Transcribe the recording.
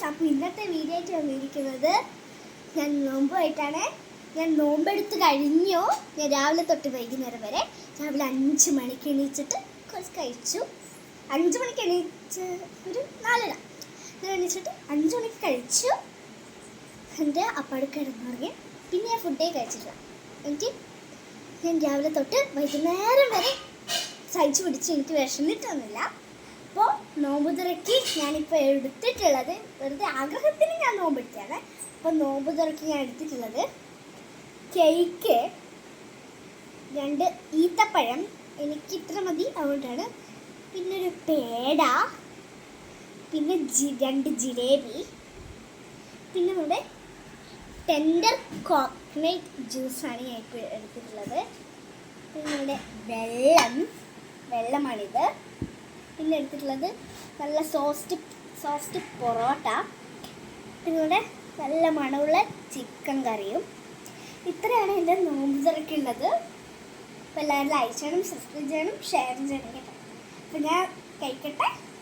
Guys, അപ്പോൾ ഇന്നത്തെ video ആയിട്ട് വന്നിരിക്കുന്നത് ഞാൻ നോമ്പുമായിട്ടാണ്. ഞാൻ നോമ്പെടുത്ത് കഴിഞ്ഞു. ഞാൻ രാവിലെ തൊട്ട് വൈകുന്നേരം വരെ രാവിലെ 5 മണിക്ക് എണീച്ചിട്ട് കുറച്ച് കഴിച്ചു. 5 മണിക്ക് എണീച്ച് ഒരു 4:30 എണീച്ചിട്ട് 5 മണിക്ക് കഴിച്ചു. എൻ്റെ അപ്പാട് കിടന്നുറങ്ങി. പിന്നെ ഞാൻ ഫുഡേ കഴിച്ചിട്ടില്ല. എനിക്ക് ഞാൻ രാവിലെ തൊട്ട് വൈകുന്നേരം വരെ സഹിച്ചു പിടിച്ച് എനിക്ക് വിശന്നിട്ടൊന്നുമില്ല. അപ്പോൾ നോമ്പ് തുറക്കി ഞാനിപ്പോൾ എടുത്തിട്ടുള്ളത് വെറുതെ ആഗ്രഹത്തിന് ഞാൻ നോമ്പെടുത്തതാണ്. അപ്പോൾ നോമ്പ് തുറക്കി ഞാൻ എടുത്തിട്ടുള്ളത് കേക്ക്, 2 ഈത്തപ്പഴം, എനിക്ക് ഇത്ര മതി അതുകൊണ്ടാണ്, പിന്നെ ഒരു പേട, പിന്നെ 2 ജിലേബി, പിന്നെ നമ്മുടെ ടെൻഡർ കോക്കനട്ട് ജ്യൂസാണ് ഞാൻ ഇപ്പോൾ എടുത്തിട്ടുള്ളത്. പിന്നെ ഇവിടെ വെള്ളമാണിത്. പിന്നെ എടുത്തിട്ടുള്ളത് നല്ല സോഫ്റ്റ് പൊറോട്ട, പിന്നെ ഇവിടെ നല്ല മണമുള്ള ചിക്കൻ കറിയും. ഇത്രയാണ് എൻ്റെ നോമ്പ് തുറക്കുള്ളത്. അപ്പോൾ എല്ലാവരും ലൈക്ക് ചെയ്യണം, സബ്സ്ക്രൈബ് ചെയ്യണം, ഷെയർ ചെയ്യണം കേട്ടോ. അപ്പോൾ ഞാൻ കഴിക്കട്ടെ.